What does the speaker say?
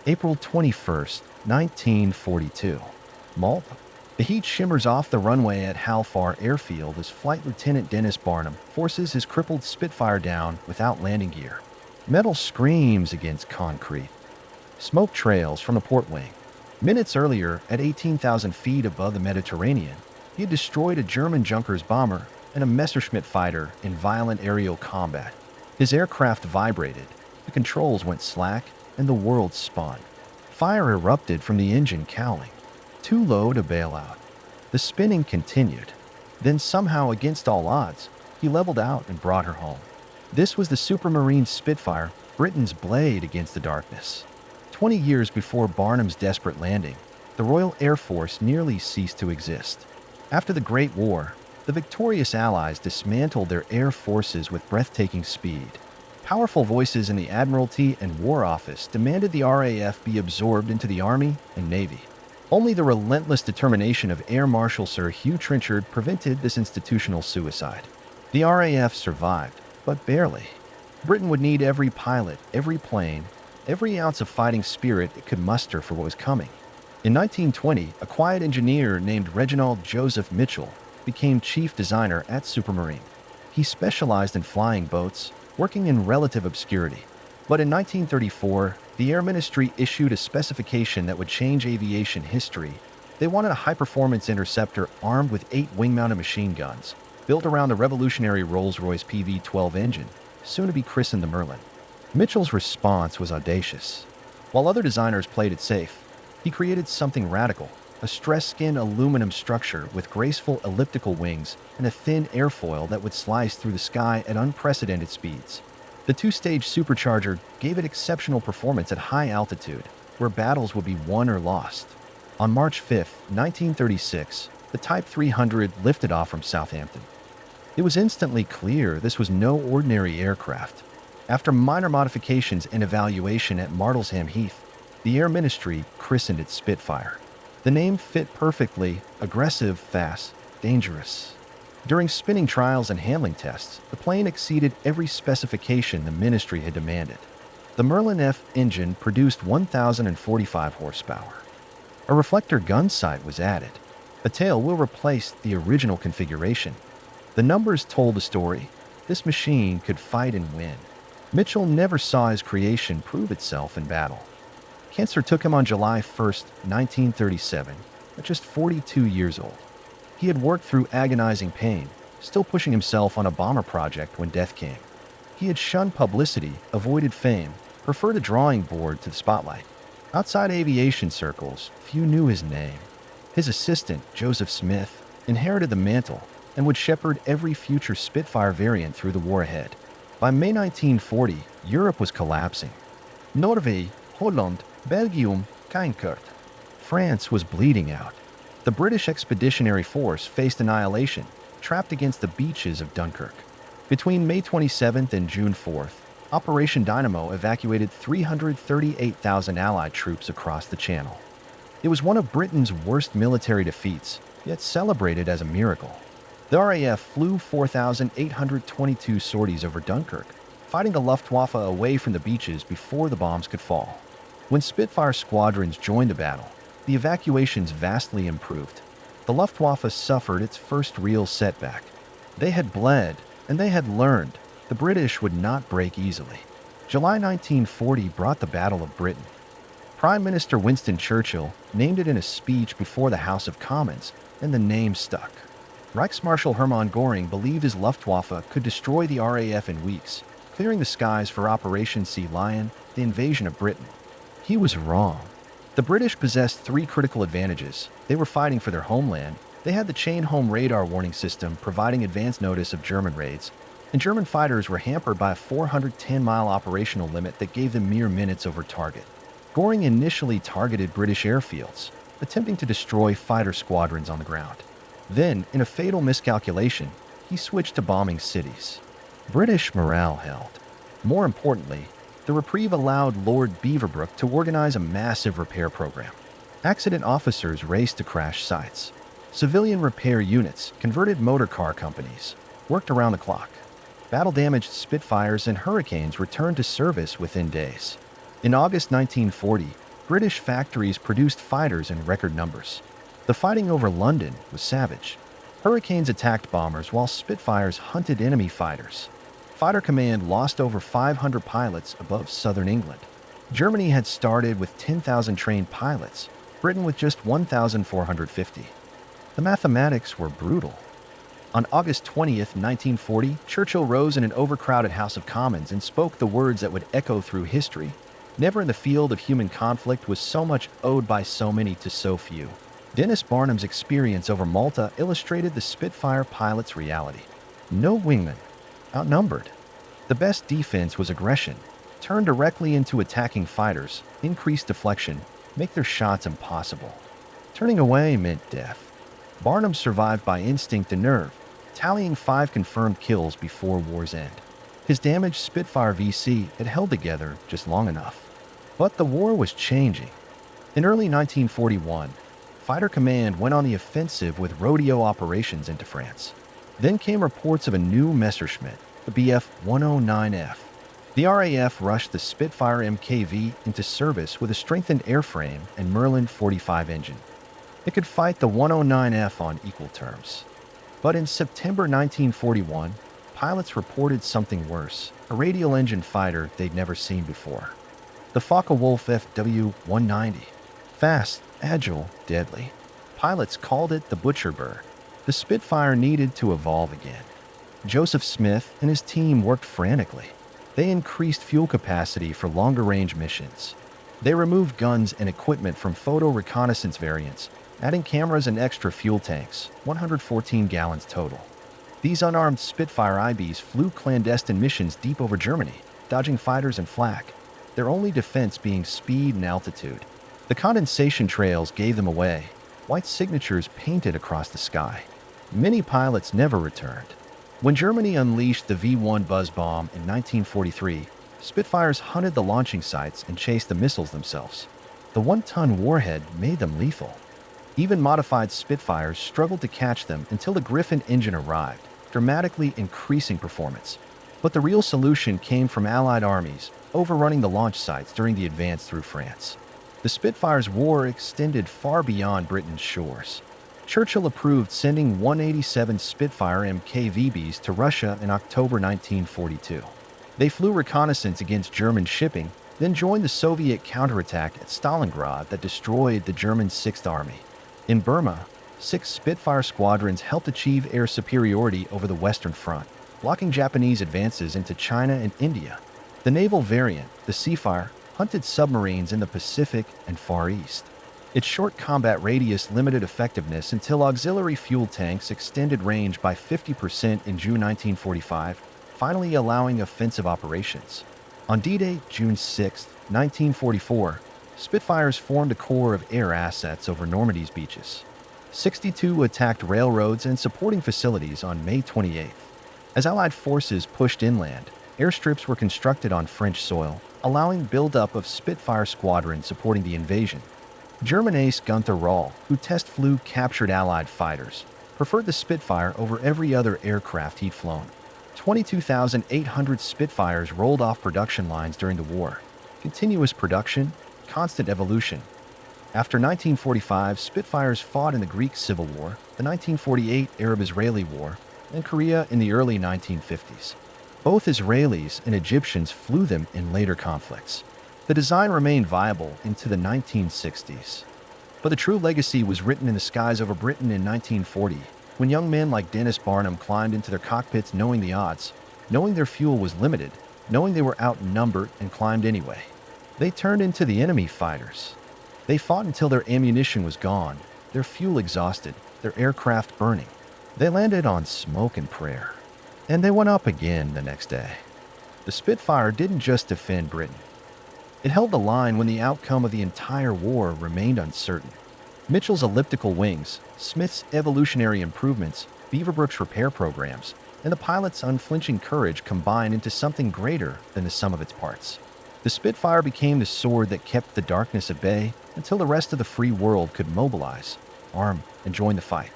April 21st, 1942. Malta. The heat shimmers off the runway at Hal Far Airfield as Flight Lieutenant Denis Barnham forces his crippled Spitfire down without landing gear. Metal screams against concrete. Smoke trails from the port wing. Minutes earlier, at 18,000 feet above the Mediterranean, he had destroyed a German Junkers bomber and a Messerschmitt fighter in violent aerial combat. His aircraft vibrated, the controls went slack, and the world spun. Fire erupted from the engine cowling. Too low to bail out. The spinning continued. Then somehow, against all odds, he leveled out and brought her home. This was the Supermarine Spitfire, Britain's blade against the darkness. 20 years before Barnum's desperate landing, the Royal Air Force nearly ceased to exist. After the Great War, the victorious Allies dismantled their air forces with breathtaking speed. Powerful voices in the Admiralty and War Office demanded the RAF be absorbed into the Army and Navy. Only the relentless determination of Air Marshal Sir Hugh Trenchard prevented this institutional suicide. The RAF survived, but barely. Britain would need every pilot, every plane, every ounce of fighting spirit it could muster for what was coming. In 1920, a quiet engineer named Reginald Joseph Mitchell became chief designer at Supermarine. He specialized in flying boats, working in relative obscurity. But in 1934, the Air Ministry issued a specification that would change aviation history. They wanted a high-performance interceptor armed with 8 wing-mounted machine guns, built around the revolutionary Rolls-Royce PV-12 engine, soon to be christened the Merlin. Mitchell's response was audacious. While other designers played it safe, he created something radical, a stress-skin aluminum structure with graceful elliptical wings and a thin airfoil that would slice through the sky at unprecedented speeds. The 2-stage supercharger gave it exceptional performance at high altitude, where battles would be won or lost. On March 5, 1936, the Type 300 lifted off from Southampton. It was instantly clear this was no ordinary aircraft. After minor modifications and evaluation at Martlesham Heath, the Air Ministry christened it Spitfire. The name fit perfectly: aggressive, fast, dangerous. During spinning trials and handling tests, the plane exceeded every specification the ministry had demanded. The Merlin F engine produced 1,045 horsepower. A reflector gun sight was added. A tail wheel replaced the original configuration. The numbers told the story. This machine could fight and win. Mitchell never saw his creation prove itself in battle. Cancer took him on July 1, 1937, at just 42 years old. He had worked through agonizing pain, still pushing himself on a bomber project when death came. He had shunned publicity, avoided fame, preferred a drawing board to the spotlight. Outside aviation circles, few knew his name. His assistant, Joseph Smith, inherited the mantle and would shepherd every future Spitfire variant through the war ahead. By May 1940, Europe was collapsing. Norway, Holland, Belgium, Keinkert. France was bleeding out. The British Expeditionary Force faced annihilation, trapped against the beaches of Dunkirk. Between May 27th and June 4th, Operation Dynamo evacuated 338,000 Allied troops across the Channel. It was one of Britain's worst military defeats, yet celebrated as a miracle. The RAF flew 4,822 sorties over Dunkirk, fighting the Luftwaffe away from the beaches before the bombs could fall. When Spitfire squadrons joined the battle, the evacuations vastly improved. The Luftwaffe suffered its first real setback. They had bled, and they had learned the British would not break easily. July 1940 brought the Battle of Britain. Prime Minister Winston Churchill named it in a speech before the House of Commons, and the name stuck. Reichsmarschall Hermann Göring believed his Luftwaffe could destroy the RAF in weeks, clearing the skies for Operation Sea Lion, the invasion of Britain. He was wrong. The British possessed 3 critical advantages. They were fighting for their homeland, they had the chain-home radar warning system providing advance notice of German raids, and German fighters were hampered by a 410-mile operational limit that gave them mere minutes over target. Göring initially targeted British airfields, attempting to destroy fighter squadrons on the ground. Then, in a fatal miscalculation, he switched to bombing cities. British morale held. More importantly, the reprieve allowed Lord Beaverbrook to organize a massive repair program. Accident officers raced to crash sites. Civilian repair units, converted motor car companies, worked around the clock. Battle-damaged Spitfires and Hurricanes returned to service within days. In August 1940, British factories produced fighters in record numbers. The fighting over London was savage. Hurricanes attacked bombers while Spitfires hunted enemy fighters. Fighter Command lost over 500 pilots above southern England. Germany had started with 10,000 trained pilots, Britain with just 1,450. The mathematics were brutal. On August 20th, 1940, Churchill rose in an overcrowded House of Commons and spoke the words that would echo through history. Never in the field of human conflict was so much owed by so many to so few. Denis Barnham's experience over Malta illustrated the Spitfire pilot's reality. No wingmen, outnumbered. The best defense was aggression. Turn directly into attacking fighters, increase deflection, make their shots impossible. Turning away meant death. Barnham survived by instinct and nerve, tallying 5 confirmed kills before war's end. His damaged Spitfire VC had held together just long enough. But the war was changing. In early 1941, Fighter Command went on the offensive with rodeo operations into France. Then came reports of a new Messerschmitt, the Bf-109F. The RAF rushed the Spitfire MKV into service with a strengthened airframe and Merlin 45 engine. It could fight the 109F on equal terms. But in September 1941, pilots reported something worse, a radial engine fighter they'd never seen before. The Focke-Wulf FW-190. Fast, agile, deadly. Pilots called it the Butcher Bird. The Spitfire needed to evolve again. Joseph Smith and his team worked frantically. They increased fuel capacity for longer-range missions. They removed guns and equipment from photo reconnaissance variants, adding cameras and extra fuel tanks, 114 gallons total. These unarmed Spitfire IBs flew clandestine missions deep over Germany, dodging fighters and flak, their only defense being speed and altitude. The condensation trails gave them away, white signatures painted across the sky. Many pilots never returned. When Germany unleashed the V-1 buzz bomb in 1943, Spitfires hunted the launching sites and chased the missiles themselves. The 1-ton warhead made them lethal. Even modified Spitfires struggled to catch them until the Griffin engine arrived, dramatically increasing performance. But the real solution came from Allied armies, overrunning the launch sites during the advance through France. The Spitfire's war extended far beyond Britain's shores. Churchill approved sending 187 Spitfire MKVBs to Russia in October 1942. They flew reconnaissance against German shipping, then joined the Soviet counterattack at Stalingrad that destroyed the German Sixth Army. In Burma, 6 Spitfire squadrons helped achieve air superiority over the Western Front, blocking Japanese advances into China and India. The naval variant, the Seafire, hunted submarines in the Pacific and Far East. Its short combat radius limited effectiveness until auxiliary fuel tanks extended range by 50% in June 1945, finally allowing offensive operations. On D-Day, June 6, 1944, Spitfires formed a corps of air assets over Normandy's beaches. 62 attacked railroads and supporting facilities on May 28. As Allied forces pushed inland, airstrips were constructed on French soil, allowing buildup of Spitfire squadrons supporting the invasion. German ace Gunther Rall, who test flew captured Allied fighters, preferred the Spitfire over every other aircraft he'd flown. 22,800 Spitfires rolled off production lines during the war. Continuous production, constant evolution. After 1945, Spitfires fought in the Greek Civil War, the 1948 Arab-Israeli War, and Korea in the early 1950s. Both Israelis and Egyptians flew them in later conflicts. The design remained viable into the 1960s. But the true legacy was written in the skies over Britain in 1940, when young men like Denis Barnham climbed into their cockpits knowing the odds, knowing their fuel was limited, knowing they were outnumbered and climbed anyway. They turned into the enemy fighters. They fought until their ammunition was gone, their fuel exhausted, their aircraft burning. They landed on smoke and prayer. And they went up again the next day. The Spitfire didn't just defend Britain. It held the line when the outcome of the entire war remained uncertain. Mitchell's elliptical wings, Smith's evolutionary improvements, Beaverbrook's repair programs, and the pilot's unflinching courage combined into something greater than the sum of its parts. The Spitfire became the sword that kept the darkness at bay until the rest of the free world could mobilize, arm, and join the fight.